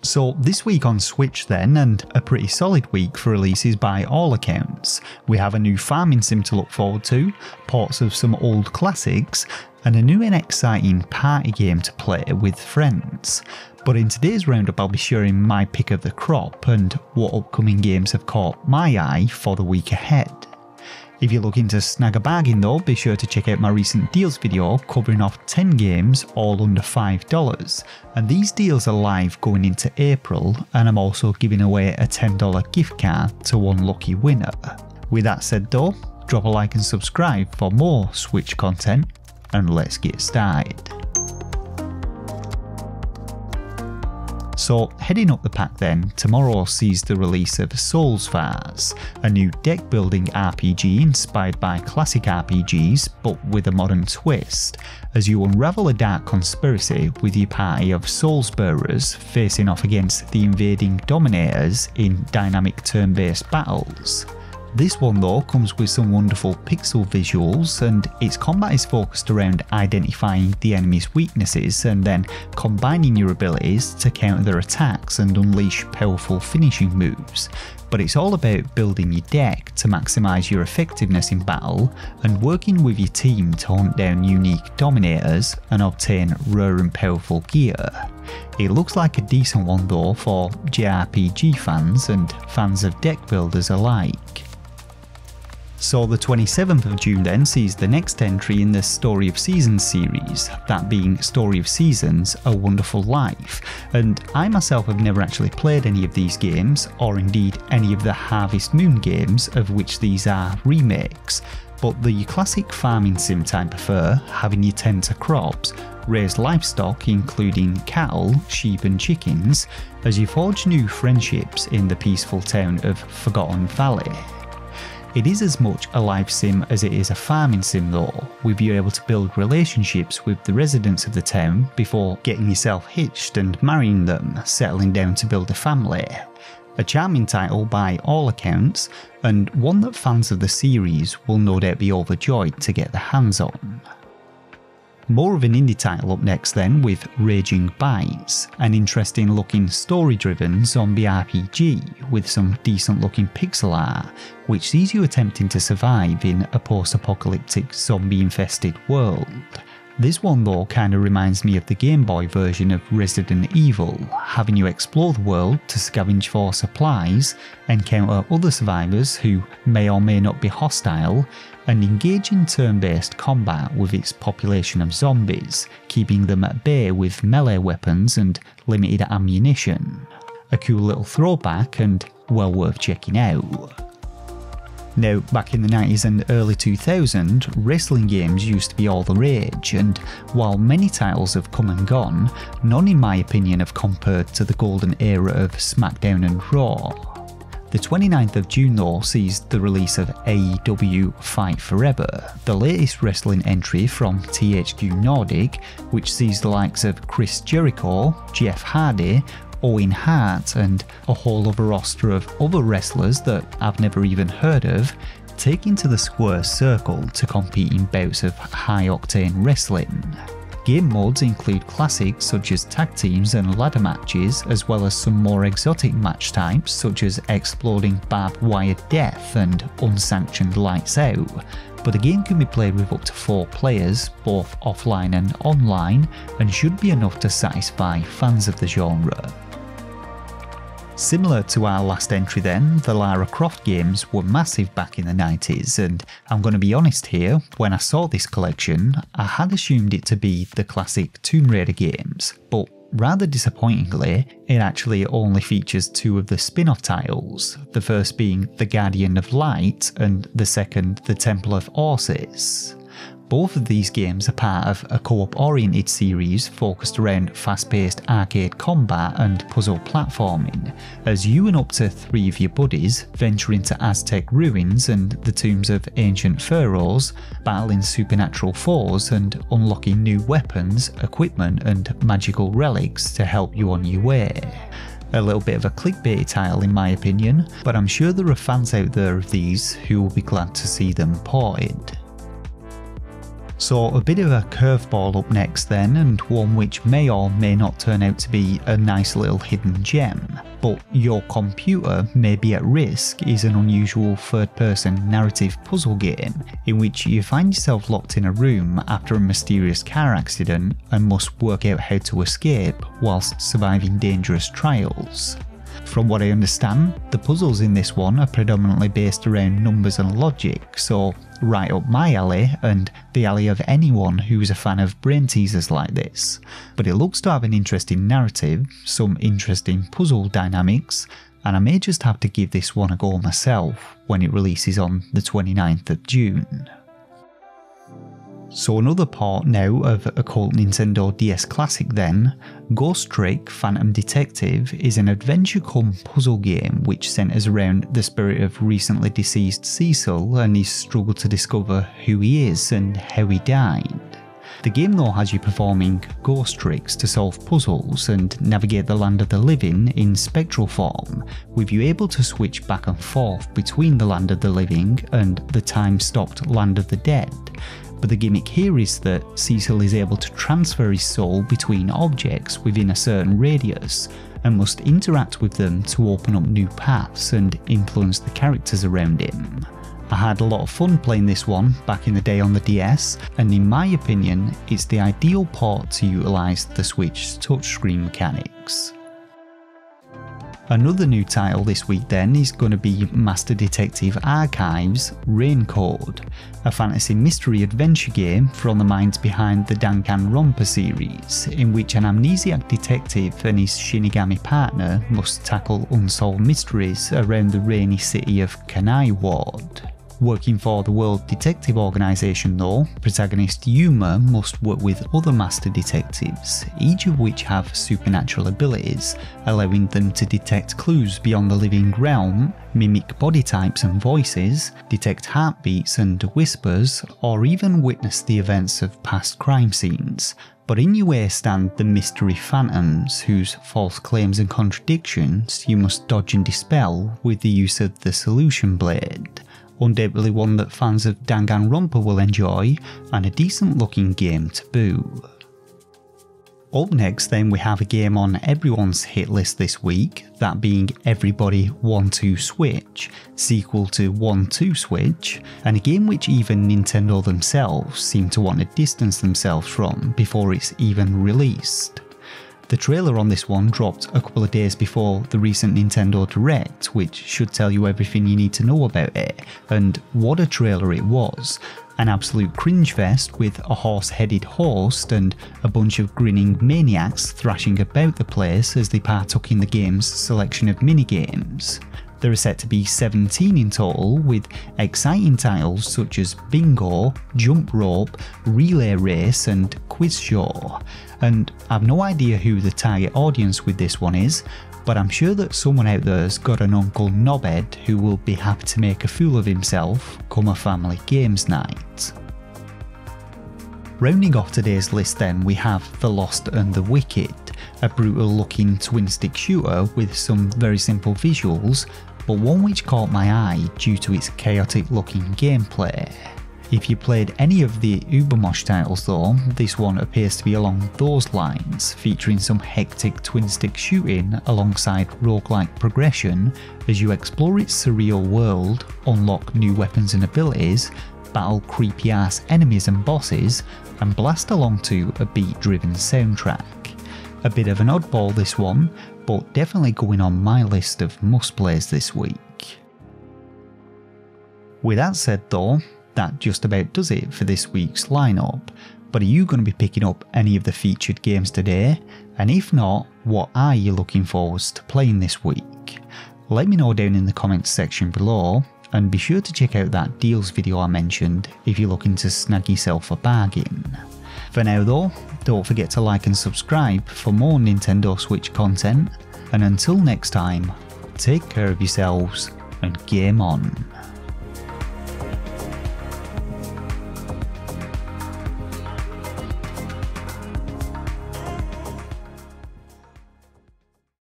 So this week on Switch then, and a pretty solid week for releases by all accounts. We have a new farming sim to look forward to, ports of some old classics, and a new and exciting party game to play with friends. But in today's roundup I'll be sharing my pick of the crop and what upcoming games have caught my eye for the week ahead. If you're looking to snag a bargain though, be sure to check out my recent deals video covering off 10 games all under $5, and these deals are live going into April, and I'm also giving away a $10 gift card to one lucky winner. With that said though, drop a like and subscribe for more Switch content, and let's get started. So heading up the pack then, tomorrow sees the release of SOULVARS, a new deck building RPG inspired by classic RPGs but with a modern twist, as you unravel a dark conspiracy with your party of Soulsbearers facing off against the invading Dominators in dynamic turn-based battles. This one though comes with some wonderful pixel visuals, and its combat is focused around identifying the enemy's weaknesses and then combining your abilities to counter their attacks and unleash powerful finishing moves. But it's all about building your deck to maximise your effectiveness in battle and working with your team to hunt down unique dominators and obtain rare and powerful gear. It looks like a decent one though for JRPG fans and fans of deck builders alike. So the 27th of June then sees the next entry in the Story of Seasons series, that being Story of Seasons: A Wonderful Life, and I myself have never actually played any of these games, or indeed any of the Harvest Moon games, of which these are remakes, but the classic farming sim type prefer, having you tend to crops, raise livestock including cattle, sheep and chickens, as you forge new friendships in the peaceful town of Forgotten Valley. It is as much a life sim as it is a farming sim though, with you able to build relationships with the residents of the town before getting yourself hitched and marrying them, settling down to build a family. A charming title by all accounts, and one that fans of the series will no doubt be overjoyed to get their hands on. More of an indie title up next then, with Raging Bytes, an interesting looking story driven zombie RPG with some decent looking pixel art, which sees you attempting to survive in a post-apocalyptic zombie infested world. This one though kinda reminds me of the Game Boy version of Resident Evil, having you explore the world to scavenge for supplies, encounter other survivors who may or may not be hostile, and engage in turn-based combat with its population of zombies, keeping them at bay with melee weapons and limited ammunition. A cool little throwback and well worth checking out. Now, back in the 90s and early 2000s, wrestling games used to be all the rage, and while many titles have come and gone, none in my opinion have compared to the golden era of SmackDown and Raw. The 29th of June though sees the release of AEW Fight Forever, the latest wrestling entry from THQ Nordic, which sees the likes of Chris Jericho, Jeff Hardy, Owen Hart and a whole other roster of other wrestlers that I've never even heard of, taking to the square circle to compete in bouts of high-octane wrestling. Game modes include classics such as tag teams and ladder matches, as well as some more exotic match types such as exploding barbed wire death and unsanctioned lights out, but the game can be played with up to 4 players, both offline and online, and should be enough to satisfy fans of the genre. Similar to our last entry then, the Lara Croft games were massive back in the 90s, and I'm going to be honest here, when I saw this collection, I had assumed it to be the classic Tomb Raider games, but rather disappointingly, it actually only features 2 of the spin-off titles, the first being The Guardian of Light and the second The Temple of Orsis. Both of these games are part of a co-op oriented series focused around fast-paced arcade combat and puzzle platforming, as you and up to 3 of your buddies venture into Aztec ruins and the tombs of ancient pharaohs, battling supernatural foes and unlocking new weapons, equipment and magical relics to help you on your way. A little bit of a clickbait title in my opinion, but I'm sure there are fans out there of these who will be glad to see them ported. So a bit of a curveball up next then, and one which may or may not turn out to be a nice little hidden gem. But Your Computer May Be at Risk is an unusual third-person narrative puzzle game in which you find yourself locked in a room after a mysterious car accident and must work out how to escape whilst surviving dangerous trials. From what I understand, the puzzles in this one are predominantly based around numbers and logic, so right up my alley and the alley of anyone who's a fan of brain teasers like this. But it looks to have an interesting narrative, some interesting puzzle dynamics, and I may just have to give this one a go myself when it releases on the 29th of June. So another part now of a cult Nintendo DS classic then, Ghost Trick Phantom Detective is an adventure cum puzzle game which centres around the spirit of recently deceased Cecil and his struggle to discover who he is and how he died. The game though has you performing ghost tricks to solve puzzles and navigate the land of the living in spectral form, with you able to switch back and forth between the land of the living and the time-stopped land of the dead. But the gimmick here is that Cecil is able to transfer his soul between objects within a certain radius and must interact with them to open up new paths and influence the characters around him. I had a lot of fun playing this one back in the day on the DS, and in my opinion it's the ideal port to utilise the Switch's touchscreen mechanics. Another new title this week then is going to be Master Detective Archives Raincode, a fantasy mystery adventure game from the minds behind the Danganronpa series, in which an amnesiac detective and his Shinigami partner must tackle unsolved mysteries around the rainy city of Kanai Ward. Working for the World Detective Organisation though, protagonist Yuma must work with other master detectives, each of which have supernatural abilities, allowing them to detect clues beyond the living realm, mimic body types and voices, detect heartbeats and whispers, or even witness the events of past crime scenes. But in your way stand the mystery phantoms, whose false claims and contradictions you must dodge and dispel with the use of the Solution Blade. Undoubtedly one that fans of Danganronpa will enjoy, and a decent looking game to boot. Up next then we have a game on everyone's hit list this week, that being Everybody 1-2 Switch, sequel to 1-2 Switch, and a game which even Nintendo themselves seem to want to distance themselves from before it's even released. The trailer on this one dropped a couple of days before the recent Nintendo Direct, which should tell you everything you need to know about it, and what a trailer it was. An absolute cringe fest with a horse-headed host and a bunch of grinning maniacs thrashing about the place as they partook in the game's selection of minigames. There are set to be 17 in total, with exciting titles such as Bingo, Jump Rope, Relay Race and Quiz Show. And I've no idea who the target audience with this one is, but I'm sure that someone out there's got an Uncle Knobhead who will be happy to make a fool of himself come a family games night. Rounding off today's list then we have The Lost and the Wicked, a brutal looking twin stick shooter with some very simple visuals, but one which caught my eye due to its chaotic looking gameplay. If you played any of the Ubermosh titles though, this one appears to be along those lines, featuring some hectic twin stick shooting alongside roguelike progression as you explore its surreal world, unlock new weapons and abilities, battle creepy ass enemies and bosses, and blast along to a beat driven soundtrack. A bit of an oddball this one, but definitely going on my list of must plays this week. With that said though, that just about does it for this week's lineup, but are you going to be picking up any of the featured games today? And if not, what are you looking forward to playing this week? Let me know down in the comments section below, and be sure to check out that deals video I mentioned if you're looking to snag yourself a bargain. For now though, don't forget to like and subscribe for more Nintendo Switch content, and until next time, take care of yourselves and game on.